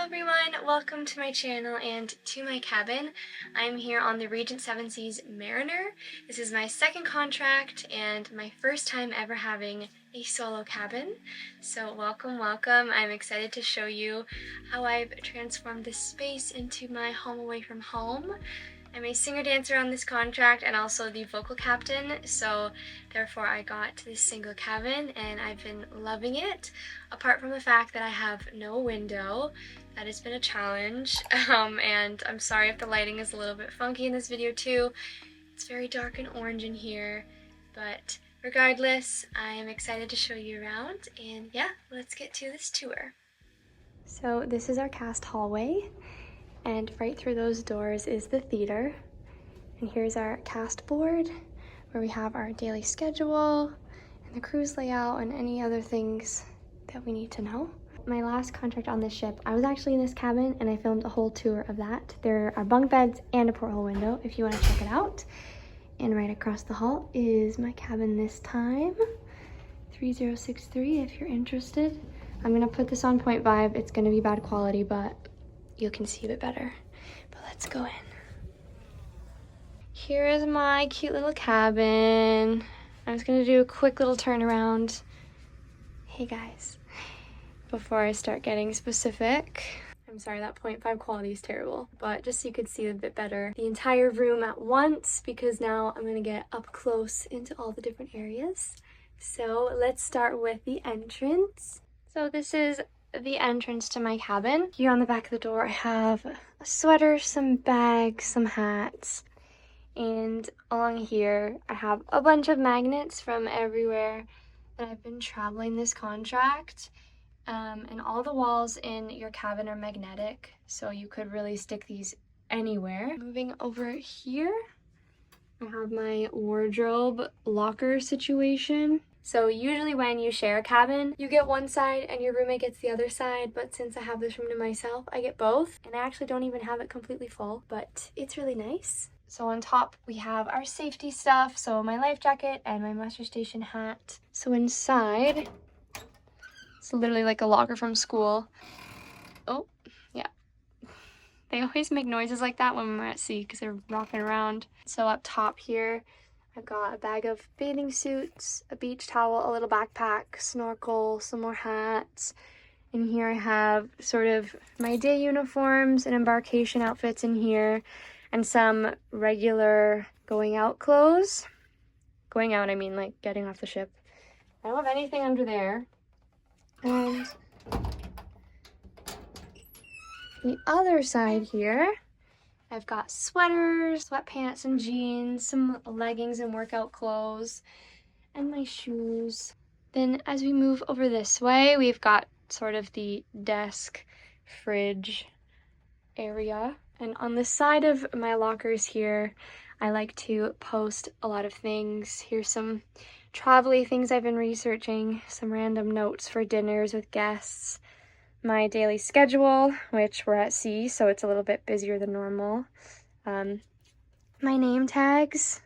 Hello everyone, welcome to my channel and to my cabin. I'm here on the Regent SS Mariner. This is my second contract and my first time ever having a solo cabin. So welcome, welcome. I'm excited to show you how I've transformed this space into my home away from home. I'm a singer-dancer on this contract and also the vocal captain, so therefore I got this single cabin and I've been loving it. Apart from the fact that I have no window, that has been a challenge, and I'm sorry if the lighting is a little bit funky in this video too. It's very dark and orange in here, but regardless, I am excited to show you around, and yeah, let's get to this tour. So this is our cast hallway. And right through those doors is the theater. And here's our cast board where we have our daily schedule and the cruise layout and any other things that we need to know. My last contract on this ship, I was actually in this cabin and I filmed a whole tour of that. There are bunk beds and a porthole window if you want to check it out. And right across the hall is my cabin this time. 3063 if you're interested. I'm gonna put this on 0.5. It's gonna be bad quality, but you can see a bit better. But let's go in. Here is my cute little cabin. I'm just gonna do a quick little turnaround. Hey guys, before I start getting specific, I'm sorry that 0.5 quality is terrible, but just so you could see a bit better the entire room at once, because now I'm gonna get up close into all the different areas. So let's start with the entrance. So this is the entrance to my cabin. Here on the back of the door I have a sweater, some bags, some hats, and along here I have a bunch of magnets from everywhere that I've been traveling this contract. And all the walls in your cabin are magnetic, so you could really stick these anywhere. Moving over here, I have my wardrobe locker situation. So usually when you share a cabin, you get one side and your roommate gets the other side, but since I have this room to myself, I get both. And I actually don't even have it completely full, but it's really nice. So on top, we have our safety stuff, so my life jacket and my muster station hat. So inside, it's literally like a locker from school. Oh, yeah. They always make noises like that when we're at sea because they're rocking around. So up top here, I've got a bag of bathing suits, a beach towel, a little backpack, snorkel, some more hats. And here I have sort of my day uniforms and embarkation outfits in here, and some regular going out clothes. Going out, I mean like getting off the ship. I don't have anything under there. And the other side here, I've got sweaters, sweatpants and jeans, some leggings and workout clothes, and my shoes. Then as we move over this way, we've got sort of the desk, fridge area. And on the side of my lockers here, I like to post a lot of things. Here's some travel-y things I've been researching, some random notes for dinners with guests, my daily schedule, which we're at sea, so it's a little bit busier than normal. My name tags,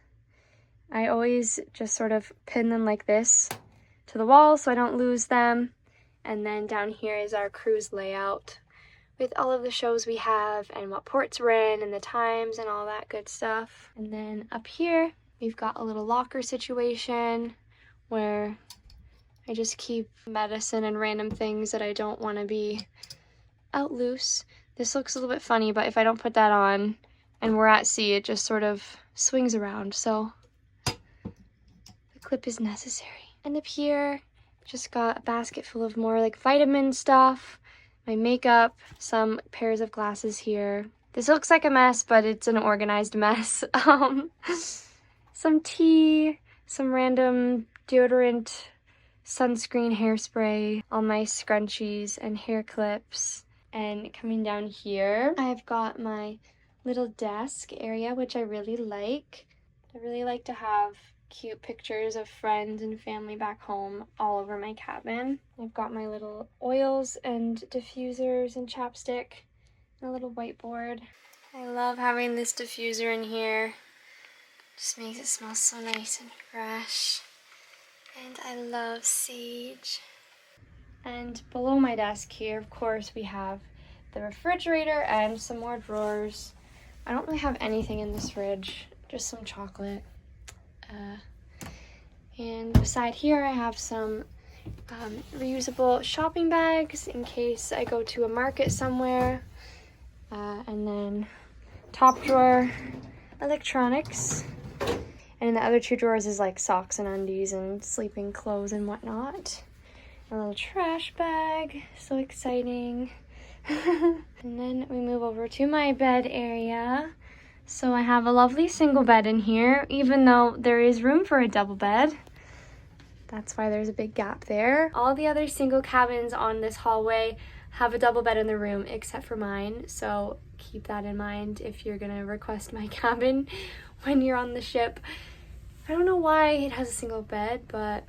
I always just sort of pin them like this to the wall so I don't lose them. And then down here is our cruise layout with all of the shows we have and what ports we're in and the times and all that good stuff. And then up here, we've got a little locker situation where I just keep medicine and random things that I don't want to be out loose. This looks a little bit funny, but if I don't put that on and we're at sea, it just sort of swings around, so the clip is necessary. And up here, just got a basket full of more like vitamin stuff, my makeup, some pairs of glasses here. This looks like a mess, but it's an organized mess. Some tea, some random deodorant, sunscreen, hairspray, all my scrunchies and hair clips. And coming down here, I've got my little desk area, which I really like. I really like to have cute pictures of friends and family back home all over my cabin. I've got my little oils and diffusers and chapstick and a little whiteboard. I love having this diffuser in here. Just makes it smell so nice and fresh. And I love sage. And below my desk here, of course, we have the refrigerator and some more drawers. I don't really have anything in this fridge, just some chocolate. And beside here I have some reusable shopping bags in case I go to a market somewhere. And then top drawer, electronics. And in the other two drawers is like socks and undies and sleeping clothes and whatnot. A little trash bag, so exciting. And then we move over to my bed area. So I have a lovely single bed in here, even though there is room for a double bed. That's why there's a big gap there. All the other single cabins on this hallway have a double bed in the room except for mine, so keep that in mind if you're gonna request my cabin when you're on the ship. I don't know why it has a single bed, but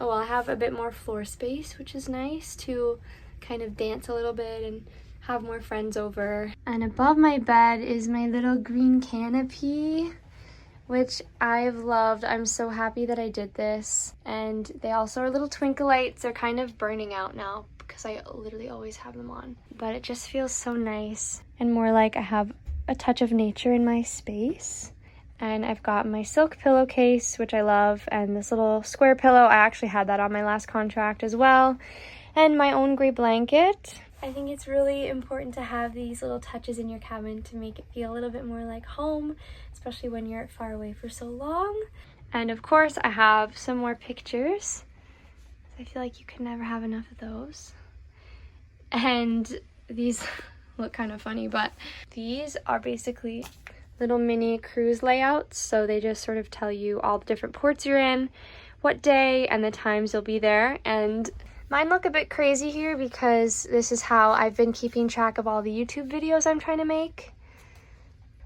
oh well, I have a bit more floor space, which is nice to kind of dance a little bit and have more friends over. And above my bed is my little green canopy, which I've loved. I'm so happy that I did this. And they also are little twinkle lights. They're kind of burning out now because I literally always have them on. But it just feels so nice and more like I have a touch of nature in my space. And I've got my silk pillowcase, which I love, and this little square pillow. I actually had that on my last contract as well. And my own gray blanket. I think it's really important to have these little touches in your cabin to make it feel a little bit more like home, especially when you're far away for so long. And of course, I have some more pictures. I feel like you can never have enough of those. And these look kind of funny, but these are basically little mini cruise layouts. So they just sort of tell you all the different ports you're in, what day, and the times you'll be there. And mine look a bit crazy here because this is how I've been keeping track of all the YouTube videos I'm trying to make.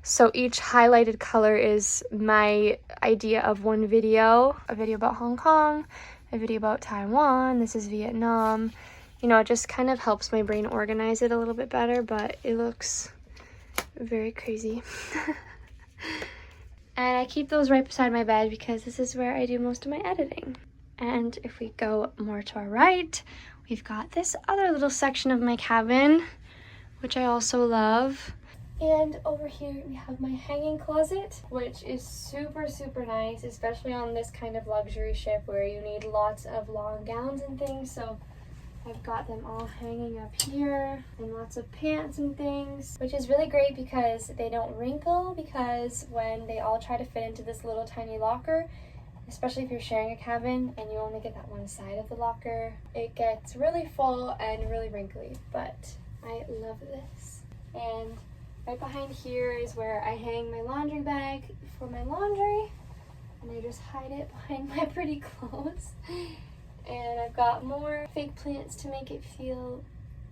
So each highlighted color is my idea of one video. A video about Hong Kong, a video about Taiwan, this is Vietnam. You know, it just kind of helps my brain organize it a little bit better, but it looks very crazy. And I keep those right beside my bed because this is where I do most of my editing. And if we go more to our right, we've got this other little section of my cabin, which I also love. And over here we have my hanging closet, which is super, super nice, especially on this kind of luxury ship where you need lots of long gowns and things. So I've got them all hanging up here, and lots of pants and things, which is really great because they don't wrinkle, because when they all try to fit into this little tiny locker, especially if you're sharing a cabin and you only get that one side of the locker, it gets really full and really wrinkly, but I love this. And right behind here is where I hang my laundry bag for my laundry, and I just hide it behind my pretty clothes. And I've got more fake plants to make it feel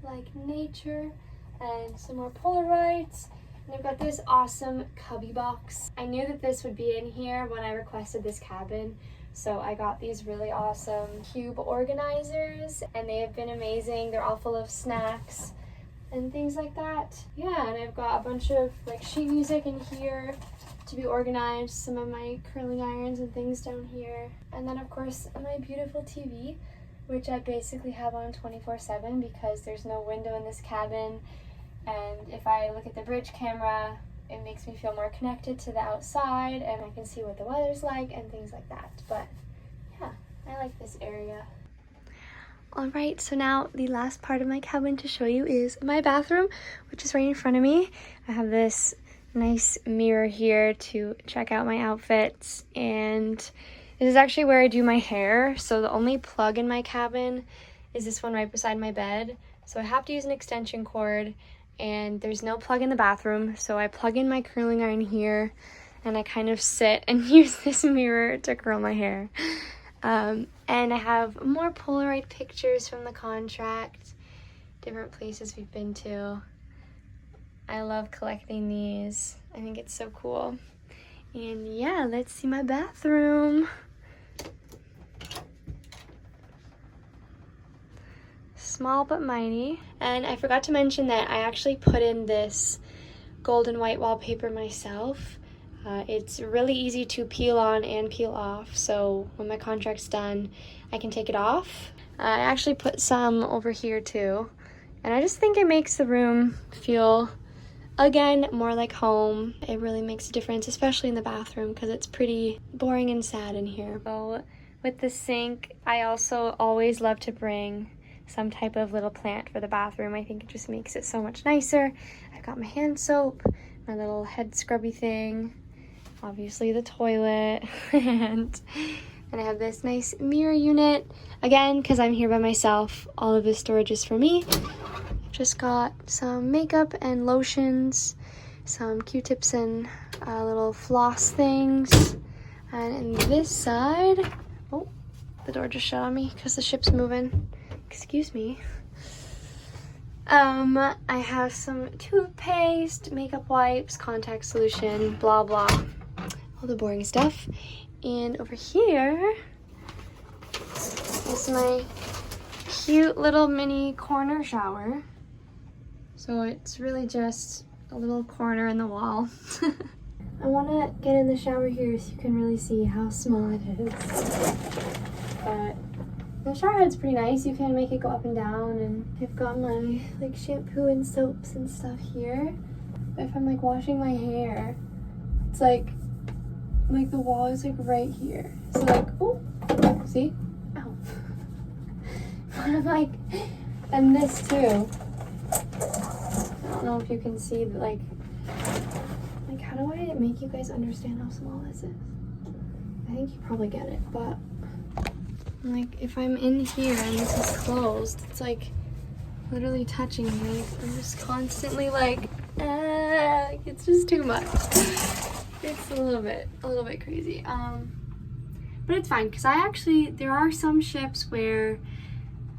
like nature, and some more Polaroids. And I've got this awesome cubby box. I knew that this would be in here when I requested this cabin, so I got these really awesome cube organizers, and they have been amazing. They're all full of snacks and things like that. Yeah, and I've got a bunch of like sheet music in here to be organized, some of my curling irons and things down here, and then of course my beautiful TV, which I basically have on 24/7 because there's no window in this cabin, and if I look at the bridge camera it makes me feel more connected to the outside and I can see what the weather's like and things like that. But yeah, I like this area. Alright, so now the last part of my cabin to show you is my bathroom, which is right in front of me. I have this nice mirror here to check out my outfits, and this is actually where I do my hair. So the only plug in my cabin is this one right beside my bed, so I have to use an extension cord, and there's no plug in the bathroom, so I plug in my curling iron here and I kind of sit and use this mirror to curl my hair. And I have more Polaroid pictures from the contract, different places we've been to. I love collecting these. I think it's so cool. And yeah, let's see my bathroom. Small but mighty. And I forgot to mention that I actually put in this gold and white wallpaper myself. It's really easy to peel on and peel off, so when my contract's done I can take it off. I actually put some over here too, And I just think it makes the room feel, again, more like home. It really makes a difference, especially in the bathroom, because it's pretty boring and sad in here. So with the sink, I also always love to bring some type of little plant for the bathroom. I think it just makes it so much nicer. I've got my hand soap, my little head scrubby thing, obviously the toilet, and I have this nice mirror unit. Again, because I'm here by myself, all of this storage is for me. Just got some makeup and lotions, some Q-tips and little floss things. And in this side, oh, the door just shut on me because the ship's moving. Excuse me. I have some toothpaste, makeup wipes, contact solution, blah blah, all the boring stuff. And over here is my cute little mini corner shower. So it's really just a little corner in the wall. I want to get in the shower here so you can really see how small it is. But the shower head's pretty nice. You can make it go up and down, and I've got my like shampoo and soaps and stuff here. But if I'm like washing my hair, it's like the wall is like right here. So like, oh, see? Ow. But I'm like, and this too. I don't know if you can see, but like how do I make you guys understand how small this is? I think you probably get it, but like if I'm in here and this is closed, it's like literally touching me. Like, I'm just constantly like, it's just too much. It's a little bit crazy. But it's fine because there are some ships where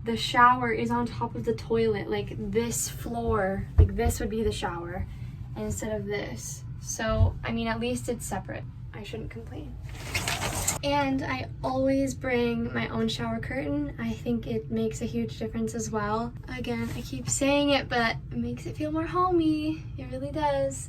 the shower is on top of the toilet, like this floor, like this would be the shower instead of this. So, I mean, at least it's separate. I shouldn't complain. And I always bring my own shower curtain. I think it makes a huge difference as well. Again, I keep saying it, but it makes it feel more homey. It really does.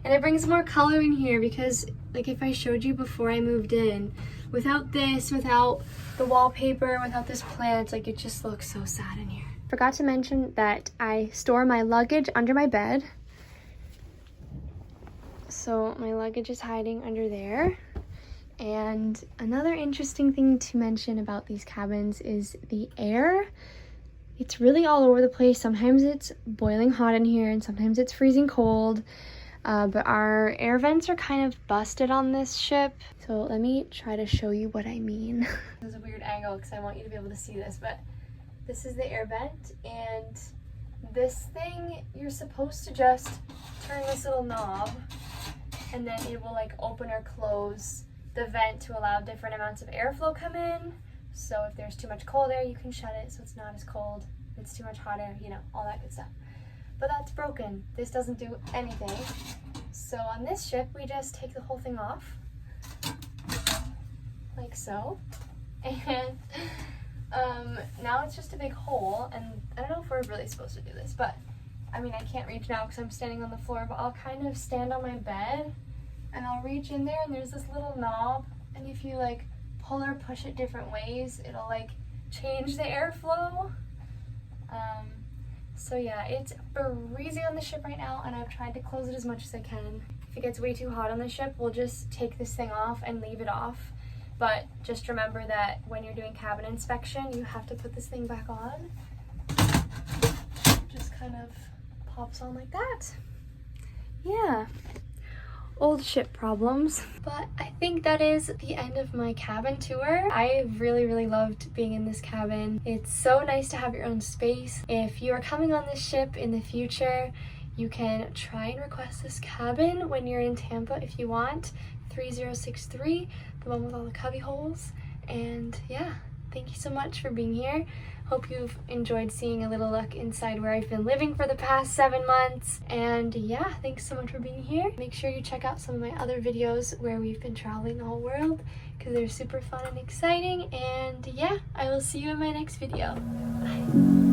And it brings more color in here because, like, if I showed you before I moved in, without this, without the wallpaper, without this plant, like, it just looks so sad in here. Forgot to mention that I store my luggage under my bed. So my luggage is hiding under there. And another interesting thing to mention about these cabins is the air. It's really all over the place. Sometimes it's boiling hot in here and sometimes it's freezing cold. But our air vents are kind of busted on this ship. So let me try to show you what I mean. This is a weird angle because I want you to be able to see this, but this is the air vent, and this thing, you're supposed to just turn this little knob and then it will like open or close the vent to allow different amounts of airflow come in. So if there's too much cold air, you can shut it so it's not as cold. If it's too much hot air, you know, all that good stuff. But that's broken. This doesn't do anything. So on this ship, we just take the whole thing off, like so. And now it's just a big hole, and I don't know if we're really supposed to do this, but I mean, I can't reach now because I'm standing on the floor, but I'll kind of stand on my bed and I'll reach in there, and there's this little knob, and if you like pull or push it different ways, it'll like change the airflow. So yeah, it's breezy on the ship right now, and I've tried to close it as much as I can. If it gets way too hot on the ship, we'll just take this thing off and leave it off. But just remember that when you're doing cabin inspection, you have to put this thing back on. Just kind of pops on like that. Yeah. Old ship problems. But I think that is the end of my cabin tour. I really loved being in this cabin. It's so nice to have your own space. If you are coming on this ship in the future, you can try and request this cabin when you're in Tampa if you want. 3063, the one with all the cubby holes. And yeah, thank you so much for being here. Hope you've enjoyed seeing a little look inside where I've been living for the past 7 months. And yeah, thanks so much for being here. Make sure you check out some of my other videos where we've been traveling the whole world because they're super fun and exciting. And yeah, I will see you in my next video. Bye.